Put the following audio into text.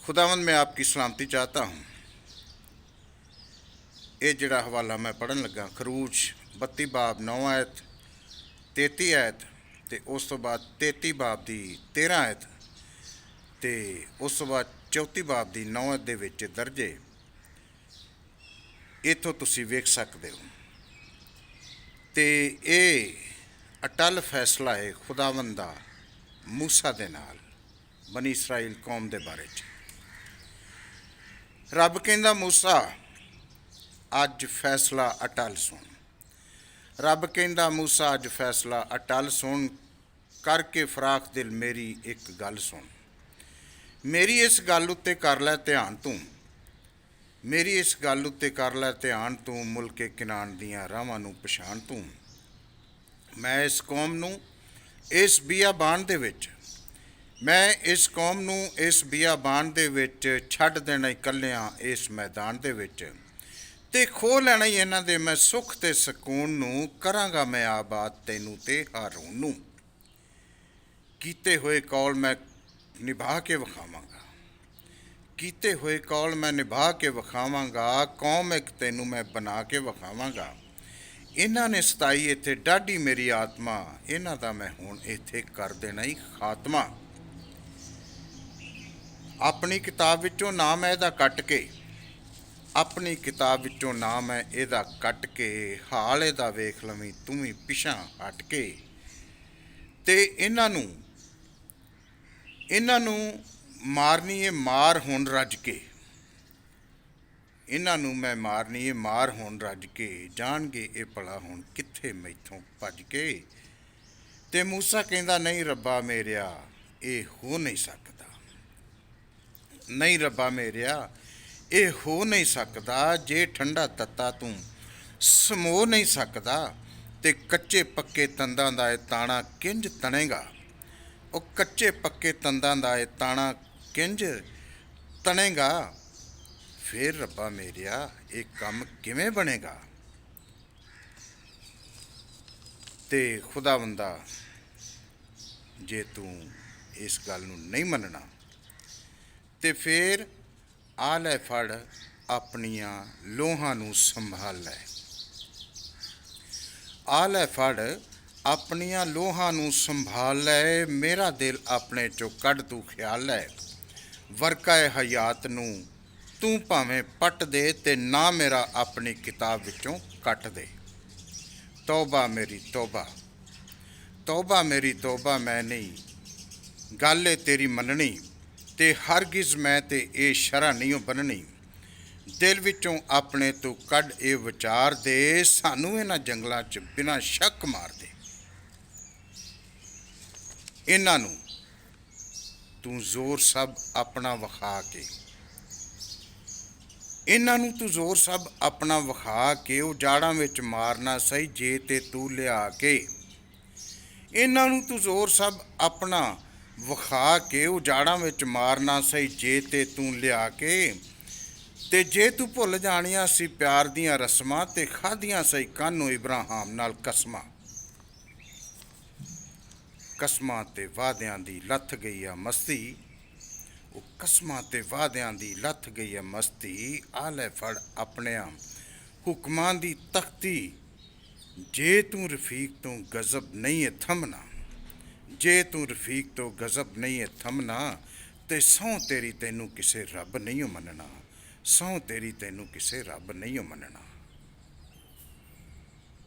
खुदावंद मैं आपकी सलामती चाहता हूँ। ये जड़ा हवाला मैं पढ़न लगा खरूज 32 बाब 9 आयत 33 आयत ते उस तो बाद 33 बाब की 13 आयत ते उस तो बाद 34 बाब की 9 आयत दे विच दर्जे इत्थों तुसी वेख सकते हो। ते ये अटल फैसला है खुदावंद दा मूसा दे नाल बनी इसराइल कौम दे बारे च। रब कहंदा मूसा अज फैसला अटल सुन। रब कहंदा मूसा अज फैसला अटल सुन करके फराख दिल मेरी एक गल सुन। मेरी इस गल उत्ते कर लै ध्यान तू, मेरी इस गल उत्ते कर लै ध्यान तू, मुल्के किनान दियां राहां नूं पछाण तू। मैं इस कौम नूं इस बियाबान दे विच मैं इस कौम नूं इस बियाबान दे विच छड्ड देना इकल्लियां इस मैदान दे विच ते खो लैना ही इन्हां दे मैं सुख ते सकून नूं करांगा मैं आबाद तैनूं ते हारून नूं। कीते होए कौल मैं निभा के विखावांगा, कीते होए कौल मैं निभा के विखावांगा, कौम एक तैनूं मैं बना के विखावांगा। इन्हां ने सताई इत्थे डाढी मेरी आत्मा, इन्हां दा मैं हुण इत्थे कर देना ही खात्मा। अपनी किताब विचों नाम है इहदा कट के, अपनी किताब विचों नाम है इहदा कट के, हाल इहदा वेख लवीं तूं भी पिछां हट के। ते इन्हां नूं मारनी है मार हुण रज के, इन्हां नूं मैं मारनी है मार हुण रज के, जाणगे ये भला हुण कित्थे मैथों भज के। ते मूसा कहंदा नहीं रब्बा मेरिया ये हो नहीं सकदा, नहीं रब्बा मेरिया ये हो नहीं सकदा। जे ठंडा तत्ता तू समो नहीं सकदा ते कच्चे पक्के तंदां दा ताणा किंज तणेगा। ਉਹ ਕੱਚੇ ਪੱਕੇ ਤੰਦਾਂ ਦਾ ਇਹ ਤਾਣਾ ਕਿੰਜ ਤਣੇਗਾ। ਫਿਰ ਰੱਬਾ ਮੇਰਿਆ ਇਹ ਕੰਮ ਕਿਵੇਂ ਬਣੇਗਾ। ਤੇ ਖੁਦਾਵੰਦਾ ਜੇ ਤੂੰ ਇਸ ਗੱਲ ਨੂੰ ਨਹੀਂ ਮੰਨਣਾ ਤੇ ਫਿਰ ਆ ਲੈ ਫੜ ਆਪਣੀਆਂ ਲੋਹਾਂ ਨੂੰ ਸੰਭਾਲ ਲੈ। ਆ ਲੈ ਫੜ ਆਪਣੀਆਂ ਲੋਹਾਂ ਨੂੰ ਸੰਭਾਲ ਲੈ, ਮੇਰਾ ਦਿਲ ਆਪਣੇ ਚੋਂ ਕੱਢ ਤੂੰ ਖਿਆਲ ਲੈ। ਵਰਕਾਏ ਹਯਾਤ ਨੂੰ ਤੂੰ ਭਾਵੇਂ ਪੱਟ ਦੇ ਤੇ ਨਾ ਮੇਰਾ ਆਪਣੀ ਕਿਤਾਬ ਵਿੱਚੋਂ ਕੱਟ ਦੇ। ਤੌਬਾ ਮੇਰੀ ਤੌਬਾ, ਤੌਬਾ ਮੇਰੀ ਤੌਬਾ, ਮੈਂ ਨਹੀਂ ਗੱਲ ਏ ਤੇਰੀ ਮੰਨਣੀ ਤੇ ਹਰਗਿਜ਼ ਮੈਂ ਤੇ ਇਹ ਸ਼ਰ੍ਹਾ ਨਹੀਂ ਬੰਨਣੀ। ਦਿਲ ਵਿੱਚੋਂ ਆਪਣੇ ਤੂੰ ਕੱਢ ਇਹ ਵਿਚਾਰ ਦੇ, ਸਾਨੂੰ ਇਹਨਾਂ ਜੰਗਲਾਂ 'ਚ ਬਿਨਾਂ ਸ਼ੱਕ ਮਾਰ ਦੇ। इन्हां नूं तू जोर सब अपना विखा के, इन्हां नूं तू जोर सब अपना विखा के उजाड़ां विच मारना सही जे ते तू लिया के। इन्हां नूं तू जोर सब अपना विखा के उजाड़ां विच मारना सही जे ते तू लिया के। ते जे तू भुल जाणियां सी प्यार दियां रस्मां ते खाधियां सही कानों इब्राहिम नाल कसमां। कस्मां ते वादियां दी लथ गई आ मस्ती, वो कस्मां ते वादियां दी लथ गई आ मस्ती। आले फड़ अपनियां हुक्मां दी तख्ती, जे तू रफीक तो गजब नहीं है थमना, जे तू रफीक तो गजब नहीं है थमना। ते सौं तेरी तैनू किसे रब नहीं मनना, सौं तेरी तैनू किसे रब नहीं मनना।